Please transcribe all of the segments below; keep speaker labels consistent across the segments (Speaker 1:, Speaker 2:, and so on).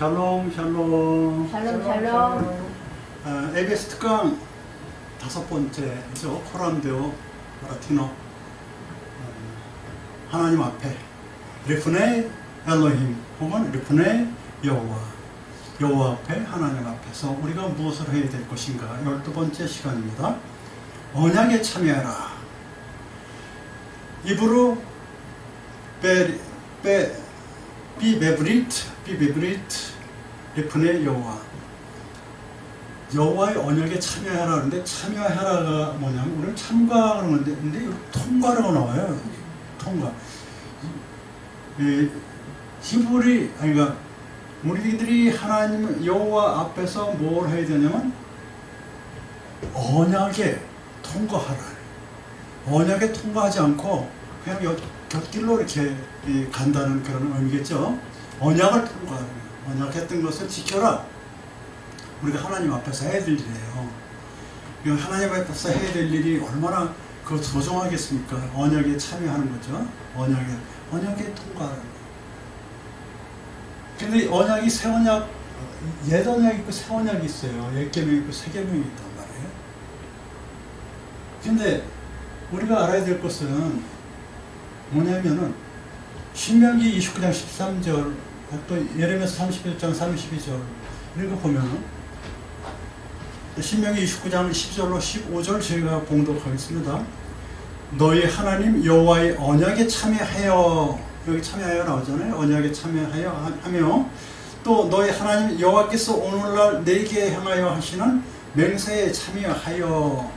Speaker 1: 샬롬 샬롬
Speaker 2: 샬롬 샬롬.
Speaker 1: ABS 특강 5번째죠. 코란데오 라티노. 하나님 앞에 리프네 엘로힘 혹은 리프네 여호와 앞에 하나님 앞에서 우리가 무엇을 해야 될 것인가 12번째 시간입니다. 언약에 참여해라. 이브루 비베브리트 리프네 여호와의 언약에 참여해라. 그런데 참여해라가 뭐냐면 우리는 참가하는 건데 근데 통과라고 나와요. 통과. 히브리 그러니까 우리들이 하나님 여호와 앞에서 뭘 해야 되냐면 언약에 통과하라. 언약에 통과하지 않고 그냥 곁길로 이렇게 간다는 그런 의미겠죠. 언약을 통과하라. 언약했던 것을 지켜라. 우리가 하나님 앞에서 해야 될 일이에요. 하나님 앞에서 해야 될 일이 얼마나 소중하겠습니까? 언약에 참여하는 거죠. 언약에 통과하는 거예요. 근데 언약이 새 언약, 옛 언약이 있고 새 언약이 있어요. 옛 계명이 있고 새 계명이 있단 말이에요. 근데 우리가 알아야 될 것은 뭐냐면은 신명기 29장 13절 또 예레미야서 31장 32절 읽어보면은 신명기 29장 10절로 15절 저희가 봉독하겠습니다. 너희 하나님 여호와의 언약에 참여하여, 여기 참여하여 나오잖아요. 언약에 참여하여 하며 또 너희 하나님 여호와께서 오늘날 내게 향하여 하시는 맹세에 참여하여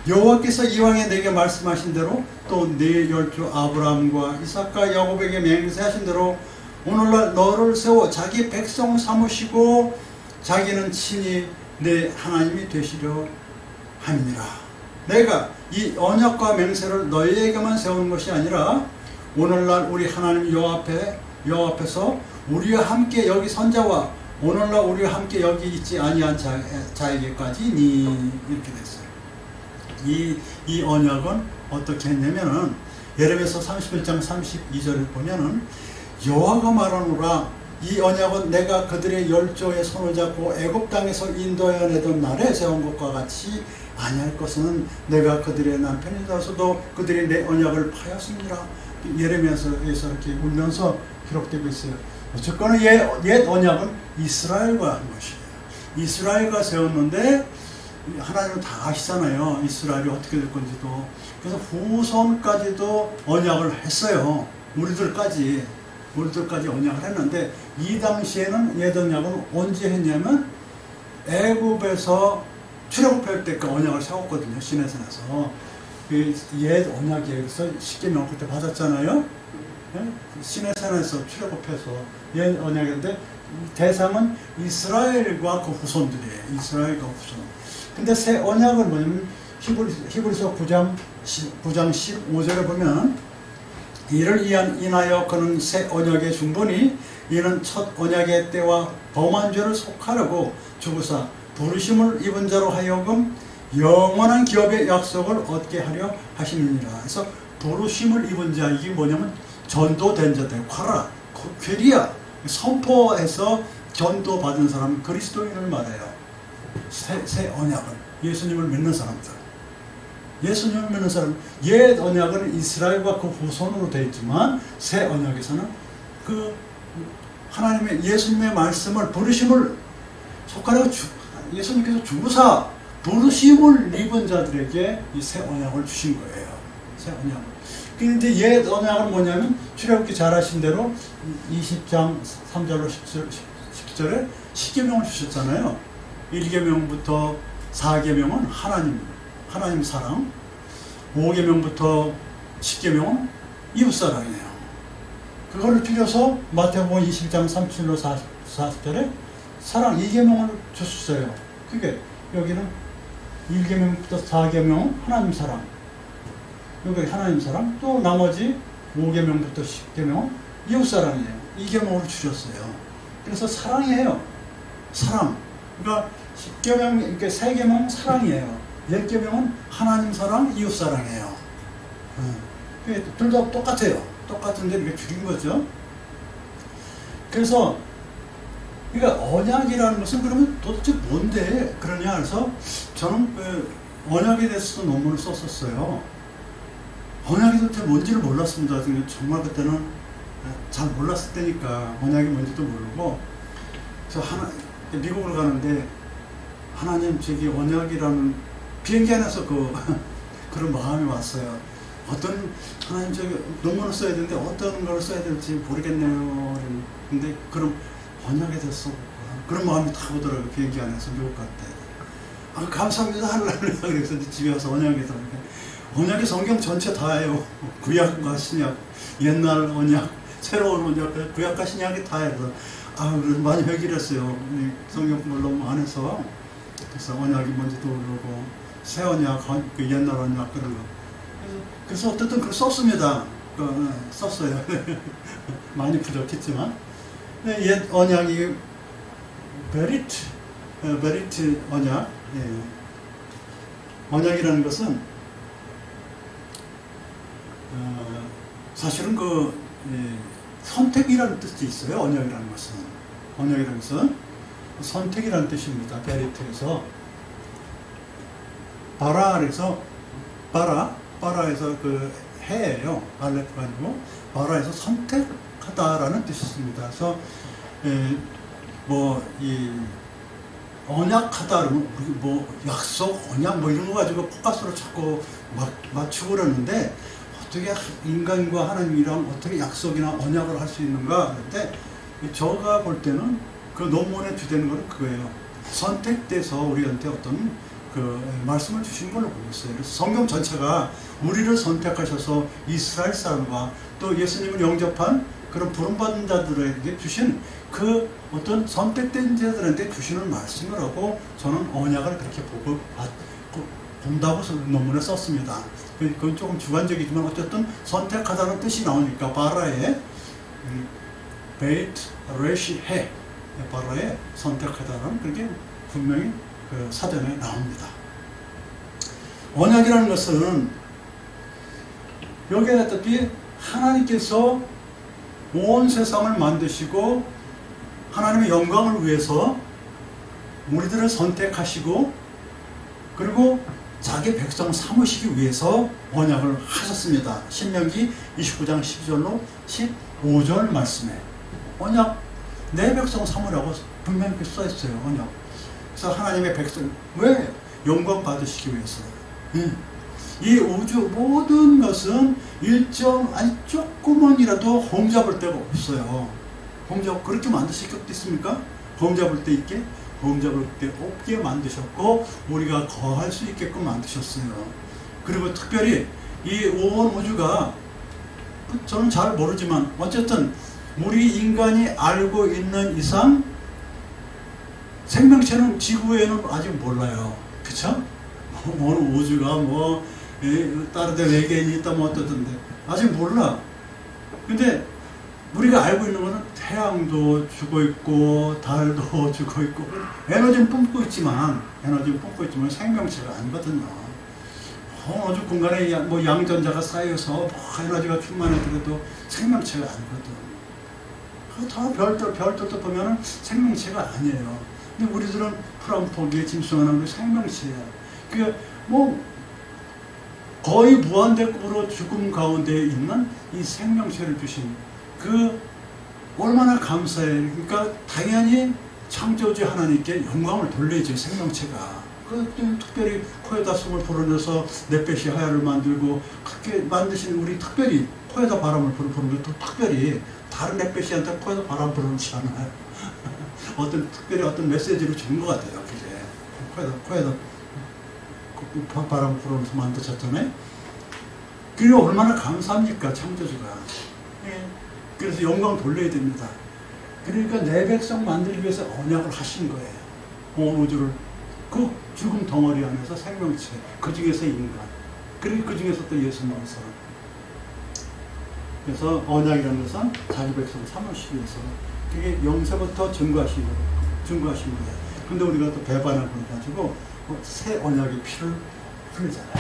Speaker 1: 여호와께서 이왕에 내게 말씀하신 대로 또 네 열조 아브라함과 이삭과 야곱에게 맹세하신 대로 오늘날 너를 세워 자기 백성 삼으시고 자기는 친히 내 하나님이 되시려 함이니라. 내가 이 언약과 맹세를 너희에게만 세우는 것이 아니라 오늘날 우리 하나님 여호와 앞에서 우리와 함께 여기 선자와 오늘날 우리와 함께 여기 있지 아니한 자에게까지니 이렇게 됐어요. 이 언약은 어떻게 했냐면은 예레미야서 31장 32절을 보면은 여호와가 말하노라 이 언약은 내가 그들의 열조의 손을 잡고 애굽 땅에서 인도하여 내던 날에 세운 것과 같이 아니할 것은 내가 그들의 남편이 되어서도 그들이 내 언약을 파였습니다. 예레미야서에서 이렇게 울면서 기록되고 있어요. 어쨌거나 옛 언약은 이스라엘과 한 것이에요. 이스라엘과 세웠는데 하나님은 다 아시잖아요. 이스라엘이 어떻게 될 건지도. 그래서 후손까지도 언약을 했어요. 우리들까지 언약을 했는데 이 당시에는 옛 언약은 언제 했냐면 애굽에서 출애굽할 때까지 언약을 세웠거든요. 시내산에서. 옛 언약이에요. 그래서 십계명 그때 받았잖아요. 시내산에서 출애굽해서 옛 언약인데 대상은 이스라엘과 그 후손들이에요. 이스라엘과 후손. 근데 새 언약은 뭐냐면 히브리서 9장 15절에 보면 이를 인하여 그는 새 언약의 중보니 이는 첫 언약의 때와 범한 죄를 속하려고 죽으사 부르심을 입은 자로 하여금 영원한 기업의 약속을 얻게 하려 하심이니라. 그래서 부르심을 입은 자 이게 뭐냐면 전도된 자들 과라 퀘리아 선포해서 전도받은 사람 그리스도인을 말해요. 새 언약은 예수님을 믿는 사람들. 예수님을 믿는 사람. 옛 언약은 이스라엘과 그 후손으로 되어 있지만 새 언약에서는 그 하나님의 예수님의 말씀을 부르심을 속하려고 예수님께서 주사 부르심을 입은 자들에게 이 새 언약을 주신 거예요. 새 언약을. 그런데 옛 언약은 뭐냐면 출애굽기 잘 아신 대로 20장 3절로 10절에 10계명을 주셨잖아요. 1계명부터 4계명은 하나님 사랑, 5계명부터 10계명은 이웃사랑이에요. 그거를 줄여서 마태복음 20장 37로 40절에 사랑 2계명을 줬어요. 그게 여기는 1계명부터 4계명은 하나님 사랑, 여기 하나님 사랑, 또 나머지 5계명부터 10계명은 이웃사랑이에요. 2계명을 주셨어요. 그래서 사랑이에요. 사랑. 그러니까 10계명, 그러니까 3계명은 사랑이에요. 10계명은 하나님 사랑, 이웃 사랑이에요. 둘 다 똑같아요. 똑같은데 이렇게 줄인 거죠. 그래서 그러니까 언약이라는 것은 그러면 도대체 뭔데 그러냐 해서 저는 그 언약에 대해서 논문을 썼었어요. 언약이 도대체 뭔지를 몰랐습니다. 정말 그때는 잘 몰랐을 때니까 언약이 뭔지도 모르고, 그래서 미국으로 가는데 하나님 저기 언약이라는 비행기 안에서 그런 마음이 왔어요. 하나님 저기 논문을 써야 되는데 어떤 걸 써야 될지 모르겠네요. 근데 그럼 언약에 대해서 그런 마음이 다 오더라고요. 비행기 안에서 미국 갈 때. 감사합니다 하려고 그래서 집에 와서 언약에 들어가니까 언약이 성경 전체 다예요. 구약과 신약, 옛날 언약, 새로운 언약, 구약과 신약이 다예요. 그래서 많이 회귀했어요. 성경 공부를 너무 안 해서. 그래서 언약이 뭔지도 모르고 새 언약, 그 옛날 언약 그런 거. 그래서 어쨌든 그걸 썼습니다. 썼어요. 많이 부족했지만. 옛 언약이 베리트 언약. 언약이라는 것은 사실은 선택이라는 뜻이 있어요. 언약이라는 것은 선택이라는 뜻입니다. 베리트에서 바라에서 바라에서 그 해예요. 알레프가 아니고 바라에서 선택하다라는 뜻이 있습니다. 그래서 이 언약하다 그러면 약속, 언약 이런 거 가지고 포커스로 자꾸 맞추고 그러는데, 어떻게 인간과 하나님이랑 어떻게 약속이나 언약을 할 수 있는가 할 때, 제가 볼 때는 그 논문에 주되는 거는 그거예요. 선택돼서 우리한테 어떤 말씀을 주신 걸로 보고 있어요. 그래서 성경 전체가 우리를 선택하셔서 이스라엘 사람과 또 예수님을 영접한 그런 부름받은 자들에게 주신 그 어떤 선택된 자들한테 주시는 말씀을 하고, 저는 언약을 그렇게 본다고 논문에 썼습니다. 그건 조금 주관적이지만 어쨌든 선택하다는 뜻이 나오니까 바라에 베이트 레시 해, 바라에 선택하다는 그게 분명히 사전에 나옵니다. 언약이라는 것은 여기에 했다시피 하나님께서 온 세상을 만드시고 하나님의 영광을 위해서 우리들을 선택하시고 그리고 자기 백성 삼으시기 위해서 언약을 하셨습니다. 신명기 29장 12절로 15절 말씀에 언약, 내 백성 삼으라고 분명히 써있어요. 언약. 그래서 하나님의 백성, 왜? 영광 받으시기 위해서. 이 우주 모든 것은 조금만이라도 홈잡을 데가 없어요. 그렇게 만드실 것도 있습니까? 홈잡을 데 있게? 홈잡을 데 없게 만드셨고, 우리가 거할 수 있게끔 만드셨어요. 그리고 특별히 이 온 우주가, 저는 잘 모르지만 어쨌든 우리 인간이 알고 있는 이상 생명체는 지구에는 아직 몰라요. 그쵸? 어느 우주가 다른 데 외계인이 있다 어떠던데 아직 몰라. 근데 우리가 알고 있는 거는 태양도 죽어 있고 달도 죽어 있고 에너지는 뿜고 있지만 생명체가 아니거든요. 어느 공간에 양전자가 쌓여서 에너지가 충만해도 생명체가 아니거든. 다 별들도 보면은 생명체가 아니에요. 근데 우리들은 프랑포기에 짐승하는 생명체야. 거의 무한대급으로 죽음 가운데 있는 이 생명체를 주신 얼마나 감사해. 그러니까 당연히 창조주 하나님께 영광을 돌려야죠. 생명체가. 특별히 코에다 숨을 불어넣어서 넷뱃이 하야를 만들고 그렇게 만드신 우리 특별히 코에다 바람을 부르는 것도 특별히 다른 넷뱃이한테 코에다 바람 불어넣지 않아요. 특별히 어떤 메시지를 준 것 같아요. 그게 코에다 바람 불어넣어서 만드셨잖아요. 그게 얼마나 감사합니까, 창조주가. 그래서 영광 돌려야 됩니다. 그러니까 내 백성 만들기 위해서 언약을 하신 거예요. 온 우주를 그 죽음 덩어리 안에서 생명체, 그 중에서 인간, 그리고 그 중에서 또 예수님을 사. 그래서 언약이라는 것은 자기 백성 삼으시기 위해서 그게 영세부터 증거하신 거예요. 근데 우리가 또 배반을 해가지고 새 언약의 피를 흘리잖아요.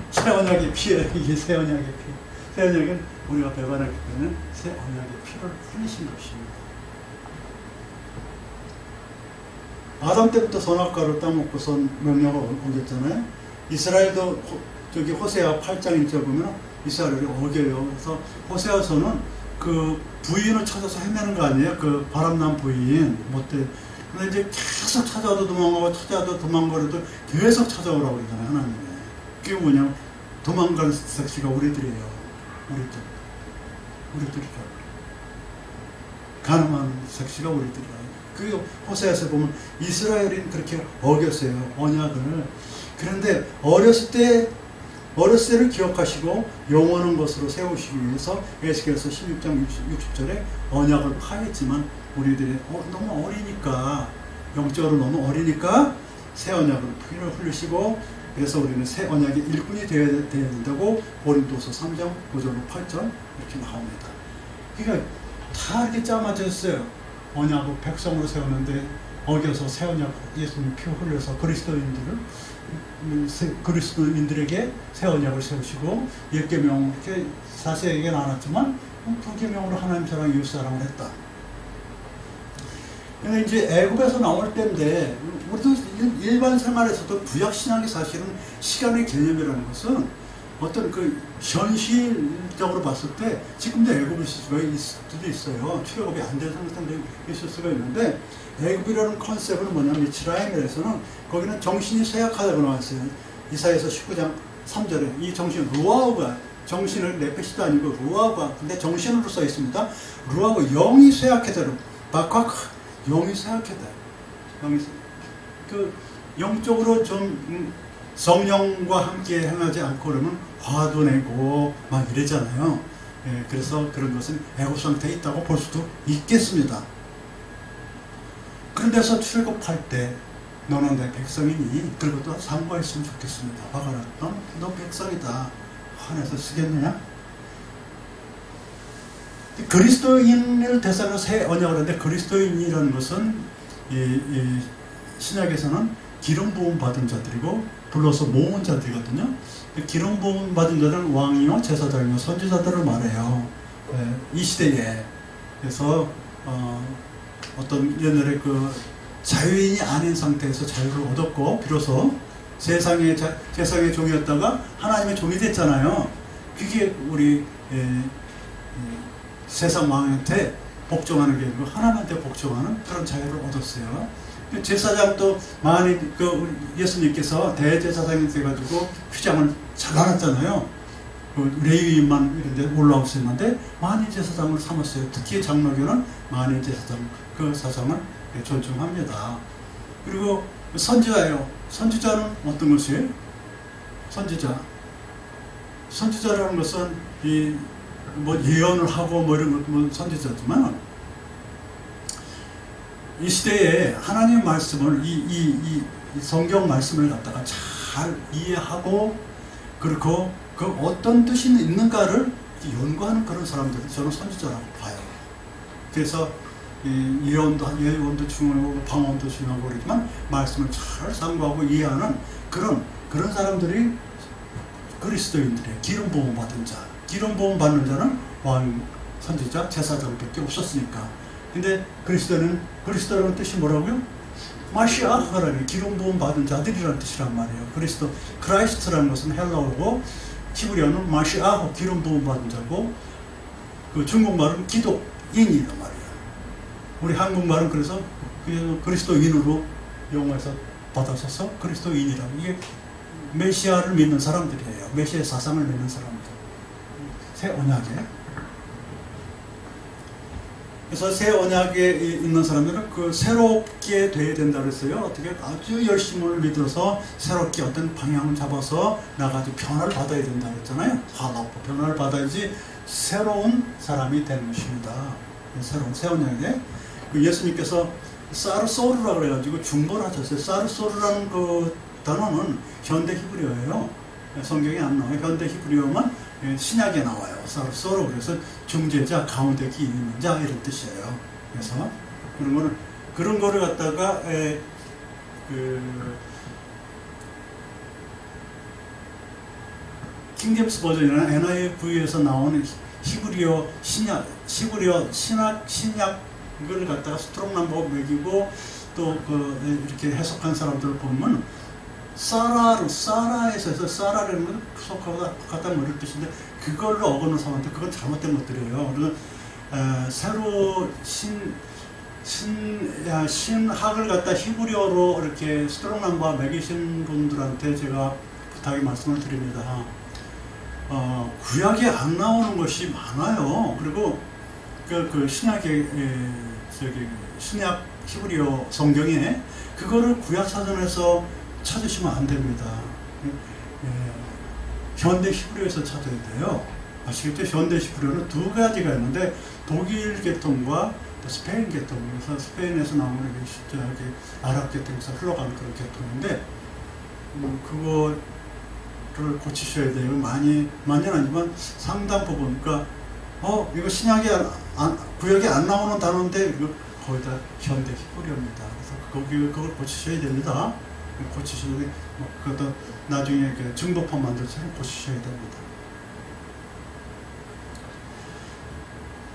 Speaker 1: 새 언약의 피에 이게 새 언약의 피. 새 언약은 우리가 배반하기 때문에 새 언약의 피를 흘리신 것입니다. 아담 때부터 선악과를 따먹고선 명령을 어겼잖아요. 이스라엘도 저기 호세아 8장에 보면 이스라엘이 어겨요. 그래서 호세아서는 그 부인을 찾아서 헤매는 거 아니에요? 그 바람난 부인 못돼. 근데 이제 계속 찾아도 도망가고 찾아도 도망가도 계속 찾아오라고 그러잖아요, 하나님이. 그게 뭐냐면 도망가는 색시가 우리들이에요. 우리들이죠. 가늠한 색시가 우리들이에요. 그 호세아에서 보면 이스라엘은 그렇게 어겼어요, 언약을. 그런데 어렸을 때를 기억하시고 영원한 것으로 세우시기 위해서 에스겔서 16장 60절에 언약을 하였지만 우리들이 너무 어리니까, 영적으로 너무 어리니까 새 언약으로 피를 흘리시고, 그래서 우리는 새 언약의 일꾼이 되어야 된다고 고린도서 3장 5절 8절 이렇게 나옵니다. 그러니까 다 이렇게 짜맞았어요. 언약을 백성으로 세웠는데 어겨서 새 언약 예수님 피 흘려서 그리스도인들에게 새 언약을 세우시고 10계명 이렇게 자세히 얘기는 안 했지만 2계명으로 하나님 사랑 이웃 사랑을 했다. 근데 이제 애굽에서 나올 때인데 우리도 일반 생활에서도 구약 신약이 사실은 시간의 개념이라는 것은 어떤 그 현실적으로 봤을 때 지금도 애굽에 있을 수도 있어요. 출애굽이 안 된 상태인데 있을 수가 있는데, 애굽이라는 컨셉은 뭐냐면 미츠라임에서는 거기는 정신이 쇠약하다고 나왔어요. 이사야서 19장 3절에 이 정신 루아우가, 정신을 네페시도 아니고 루아우가, 근데 정신으로 써 있습니다. 루아우 영이 쇠약해다. 바카크 영이 쇠약해다. 그 영적으로 좀 성령과 함께 행하지 않고 그러면 화도 내고 막 이러잖아요. 예, 그래서 그런 것은 애굽 상태에 있다고 볼 수도 있겠습니다. 그런데서 출애굽할 때 너는 내 백성이니, 그리고 또 상고했으면 좋겠습니다. 화가 너 백성이다. 화내서 쓰겠느냐? 그리스도인을 대상으로 새 언약을 하는데, 그리스도인이라는 것은 이 신약에서는 기름 부음 받은 자들이고 불러서 모은 자들이거든요. 기름 부음 받은 자들은 왕이요, 제사장이요, 선지자들을 말해요. 이 시대에. 그래서 어떤 옛날에 그 자유인이 아닌 상태에서 자유를 얻었고, 비로소 세상의 종이었다가 하나님의 종이 됐잖아요. 그게 우리 세상 왕한테 복종하는 게 아니고 하나님한테 복종하는 그런 자유를 얻었어요. 제사장도 많이 예수님께서 대제사장이 돼가지고 휘장을 잘라놨잖아요. 레위인만 이런데 올라올 수 있는데 많이 제사장을 삼았어요. 특히 장로교는 많이 제사장, 그 사상을 존중합니다. 그리고 선지자예요. 선지자는 어떤 것이에요? 선지자라는 것은 뭐 예언을 하고 뭐 이런 것 뭐 선지자지만, 이 시대에 하나님의 말씀을 이 성경 말씀을 갖다가 잘 이해하고, 그리고 그 어떤 뜻이 있는가를 연구하는 그런 사람들을 저는 선지자라고 봐요. 그래서 예언도 중요하고 방언도 중요하고 그러지만 말씀을 잘 상고하고 이해하는 그런 사람들이 그리스도인들의 기름 부음 받은 자. 기름 부음 받는 자는 왕, 선지자, 제사장밖에 없었으니까. 근데 그리스도라는 뜻이 뭐라고요? 마시아하라는 기름 부음 받은 자들이라는 뜻이란 말이에요. 크라이스트라는 것은 헬라어고, 히브리어는 마시아호 기름 부음 받은 자고, 그 중국말은 기독인이란 말이에요. 우리 한국말은 그래서 그리스도인으로 영어에서 받아서서 그리스도인이라고. 이게 메시아를 믿는 사람들이에요. 메시아 사상을 믿는 사람들. 새 언약에. 그래서 새 언약에 있는 사람들은 그 새롭게 돼야 된다 그랬어요. 어떻게 아주 열심을 믿어서 새롭게 어떤 방향을 잡아서 나가지고 변화를 받아야 된다 그랬잖아요. 변화를 받아야지 새로운 사람이 되는 것입니다. 새로운 새 언약에 예수님께서 사르소르라고 그래가지고 중보를 하셨어요. 사르소르라는 그 단어는 현대 히브리어예요. 성경에 안 나와요. 현대 히브리어만 신약에 나와요. 사르소르. 그래서 중재자, 가운데 기 있는 자 이런 뜻이에요. 그래서 그런 거를 갖다가 킹제임스 버전이나 NIV에서 나오는 히브리어 신약을 갖다가 스트롱 넘버 매기고 또 이렇게 해석한 사람들을 보면 사라에서 해서 사라라는 건 속하다 뭐 이런 뜻인데 그걸로 어긋는 사람한테 그건 잘못된 것들이에요. 그래서 새로 신학을 갖다 히브리어로 이렇게 스트롱남과 매기신 분들한테 제가 부탁의 말씀을 드립니다. 구약에 안 나오는 것이 많아요. 그리고 그 신약의 신약 히브리어 성경에 그거를 구약 사전에서 찾으시면 안 됩니다. 현대 히브리어에서 찾아야 돼요. 아시겠죠? 현대 히브리어는 두 가지가 있는데 독일 계통과 스페인 계통, 그래서 스페인에서 나오는 게 아랍 계통에서 흘러가는 그런 계통인데 그거를 고치셔야 돼요. 많이는 아니지만 상당 부분. 그러니까 이거 신약에 구약에 안 나오는 단어인데 이거 거의 다 현대 히브리어입니다. 그래서 그걸 고치셔야 됩니다. 고치셔야 돼. 그것도 나중에 증거판 만들처럼 고치셔야 됩니다.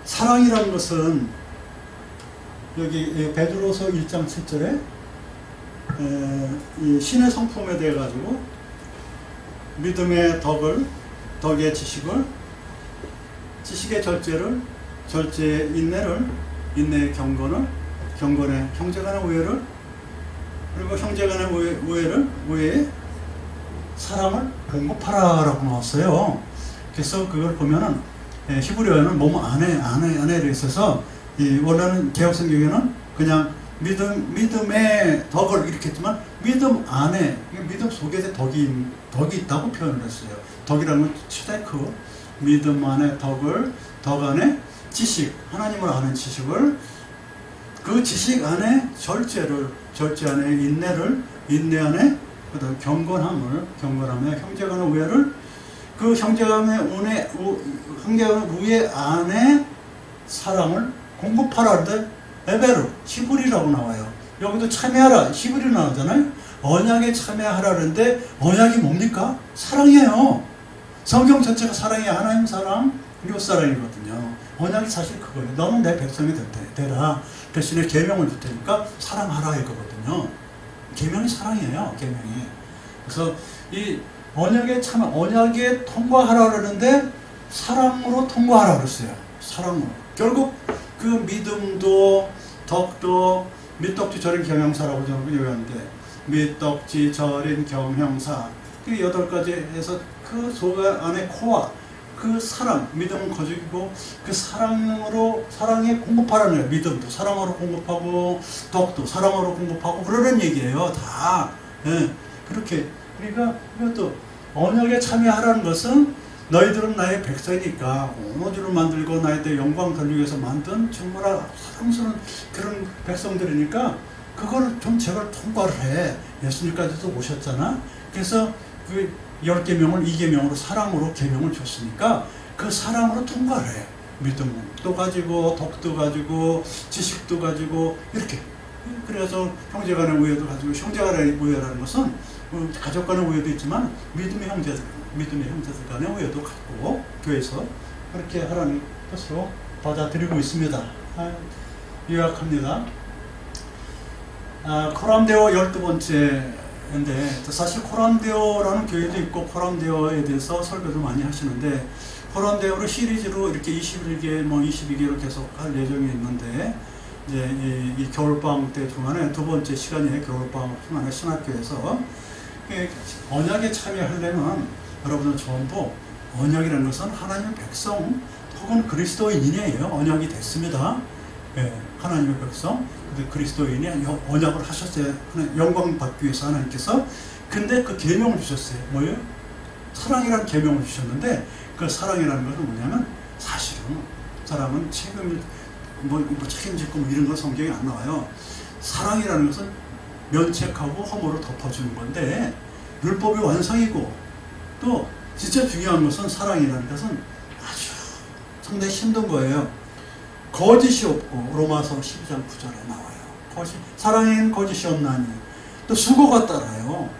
Speaker 1: 사랑이라는 것은 여기 베드로서 1장 7절에 이 신의 성품에 대해 가지고 믿음의 덕의 지식을, 지식의 절제를, 절제의 인내를, 인내의 경건을, 경건의 형제간의 우애를, 그리고 형제간의 우애에 사랑을 공급하라라고 나왔어요. 그래서 그걸 보면은 히브리어에는 몸 안에 있어서 원래는 개혁성경에는 그냥 믿음의 덕을 이렇게 했지만 믿음 안에, 믿음 속에 덕이 있다고 표현을 했어요. 덕이라는 건 치데크, 믿음 안에 덕 안에 지식, 하나님을 아는 지식을, 그 지식 안에 절제 안에 인내를, 인내 안에 그다음 경건함에 형제간의 우애를, 그 형제간의 우애 안에 사랑을 공급하라는데 에베르, 히브리라고 나와요. 여기도 참여하라, 히브리 나오잖아요. 언약에 참여하라는데 언약이 뭡니까? 사랑이에요. 성경 전체가 사랑이에요. 하나님 사랑, 이웃 사랑이거든요. 언약이 사실 그거예요. 너는 내 백성이 되라. 대신에 계명을 줄 테니까 사랑하라 이거거든요. 계명이 사랑이에요. 계명이. 그래서 이 언약에 통과하라 그러는데 사랑으로 통과하라 그랬어요. 사랑으로. 결국 그 믿음도 덕도 밑덕지 절인 경영사라고 저는 얘기하는데, 밑덕지 절인 경영사, 그 8가지에서 그 속 안에 코어, 그 사랑, 믿음은 거죽이고 그 사랑에 공급하라는 거예요. 믿음도 사랑으로 공급하고 덕도 사랑으로 공급하고 그러는 얘기예요. 다. 그렇게. 그러니까 이것도 언약에 참여하라는 것은 너희들은 나의 백성이니까 오너주를 만들고 나에 영광 돌리기 위해서 만든 정말 사랑스러운 그런 백성들이니까 그걸 좀 제발 통과를 해. 예수님까지도 오셨잖아. 그래서 그 10계명을 2계명으로 사랑으로 계명을 줬으니까 그 사랑으로 통과를 해. 믿음도 가지고 덕도 가지고 지식도 가지고 이렇게. 그래서 형제간의 우애도 가지고, 형제간의 우애라는 것은 가족 간의 우애도 있지만 믿음의 형제들 간의 우애도 갖고 교회에서 그렇게 하라는 것으로 받아들이고 있습니다. 요약합니다. 코람데오 12번째인데 사실 코람데오라는 교회도 있고 코람데오에 대해서 설교도 많이 하시는데, 코람데오를 시리즈로 이렇게 21개, 22개로 계속 할 예정이 있는데, 이제 이 겨울방학 때 중간에 두 번째 시간이에요. 겨울방학 중간에 신학교에서 언약에 참여하려면 여러분은 전부 언약이라는 것은 하나님의 백성 혹은 그리스도인이에요. 언약이 됐습니다. 하나님의 백성, 그리스도인이 언약을 하셨어요. 영광 받기 위해서 하나님께서. 근데 그 계명을 주셨어요. 뭐예요? 사랑이라는 계명을 주셨는데, 그 사랑이라는 것은 뭐냐면 사실은 사람은 책임질 거 이런 건 성경에 안 나와요. 사랑이라는 것은 면책하고 허물을 덮어주는 건데, 율법의 완성이고, 또 진짜 중요한 것은 사랑이라는 것은 아주 상당히 힘든 거예요. 거짓이 없고, 로마서 12장 9절에 나와요. 사랑에는 거짓이 없나니. 또 수고가 따라요.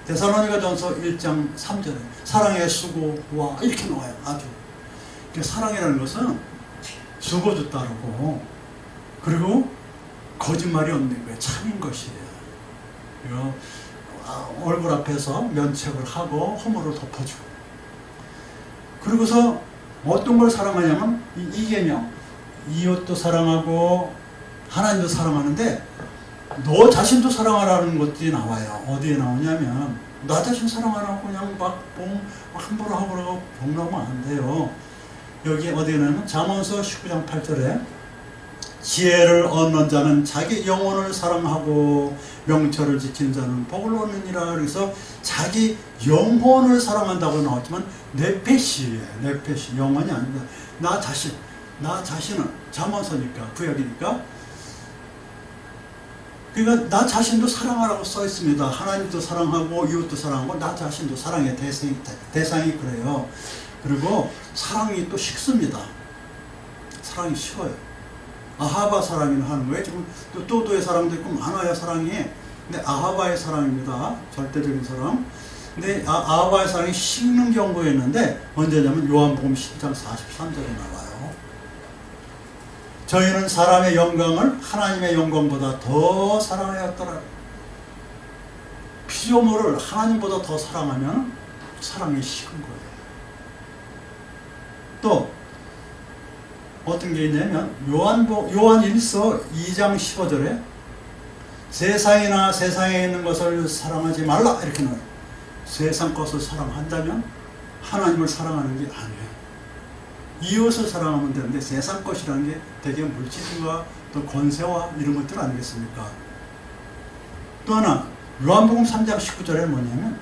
Speaker 1: 데살로니가전서 1장 3절에 사랑의 수고와 이렇게 나와요. 아주. 사랑이라는 것은 수고도 따르고, 그리고 거짓말이 없는 거예요. 참인 것이에요. 그리고 얼굴 앞에서 면책을 하고 허물을 덮어주고, 그리고서 어떤 걸 사랑하냐면 이 계명, 이웃도 사랑하고 하나님도 사랑하는데 너 자신도 사랑하라는 것들이 나와요. 어디에 나오냐면 나 자신 사랑하라고 그냥 막 함부로 하고 봉하면 안 돼요. 여기 어디에 나오면 잠언서 19장 8절에 지혜를 얻는 자는 자기 영혼을 사랑하고 명철을 지킨 자는 복을 얻느니라. 그래서 자기 영혼을 사랑한다고 나왔지만 네페시예요. 네페시, 영혼이 아닙니다. 나 자신은 잠언서니까, 구약이니까. 그러니까 나 자신도 사랑하라고 써 있습니다. 하나님도 사랑하고 이웃도 사랑하고 나 자신도 사랑의 대상이 그래요. 그리고 사랑이 또 식습니다. 사랑이 식어요. 아하바 사랑이라 하는 거예요. 지금 또 또도의 사랑도 있고 많아요, 사랑이. 근데 아하바의 사랑입니다. 절대적인 사랑. 근데 아하바의 사랑이 식는 경우가 있는데 언제냐면 요한복음 10장 43절에 나와요. 저희는 사람의 영광을 하나님의 영광보다 더 사랑하였더라. 피조물을 하나님보다 더 사랑하면 사랑이 식은 거예요. 또 어떤 게 있냐면 요한 1서 2장 15절에 세상이나 세상에 있는 것을 사랑하지 말라 이렇게 나와요. 세상 것을 사랑한다면 하나님을 사랑하는 게 아니에요. 이웃을 사랑하면 되는데 세상 것이라는 게 되게 물질과 또 권세와 이런 것들 아니겠습니까? 또 하나 요한복음 3장 19절에 뭐냐면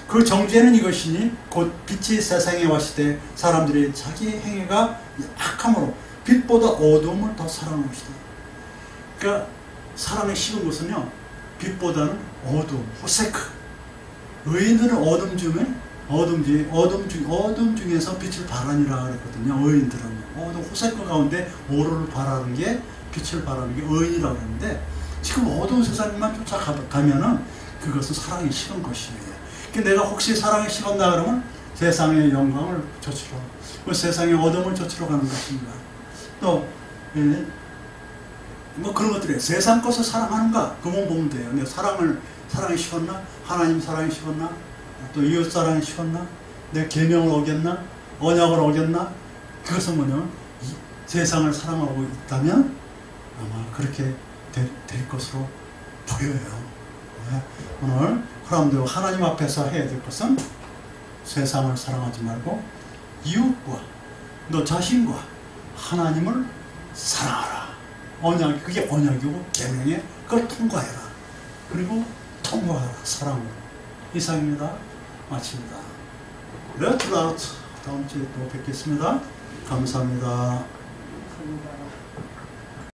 Speaker 1: 그 정죄는 이것이니 곧 빛이 세상에 왔을 때 사람들이 자기 행위가 악함으로 빛보다 어두움을 더 사랑하는 것이다. 그러니까 사랑의 식은 것은요, 빛보다는 어두움, 호세크. 의인들은 어둠 중에서 빛을 발하니라 그랬거든요. 의인들은 어둠 호세크 가운데 오로를 발하는 게, 빛을 발하는 게 의인이라고 그러는데, 지금 어두운 세상만 쫓아가면은 그것은 사랑이 식은 것이에요. 내가 혹시 사랑이 식었나 그러면 세상의 영광을 좇으러, 그 세상의 어둠을 좇으러 가는 것입니다. 또 뭐 그런 것들이에요. 세상 것을 사랑하는가? 그만 보면 돼요. 내가 사랑이 식었나? 하나님 사랑이 식었나? 또 이웃 사랑이 식었나? 내 계명을 어겼나? 언약을 어겼나? 그것은 뭐냐면 세상을 사랑하고 있다면 아마 그렇게 될 것으로 보여요. 오늘 그럼도 하나님 앞에서 해야 될 것은 세상을 사랑하지 말고 이웃과 너 자신과 하나님을 사랑하라. 그게 언약이고 계명에 그걸 통과해라. 그리고 통과하라. 사랑으로. 이상입니다. 마칩니다. Let's out. 다음 주에 또 뵙겠습니다. 감사합니다.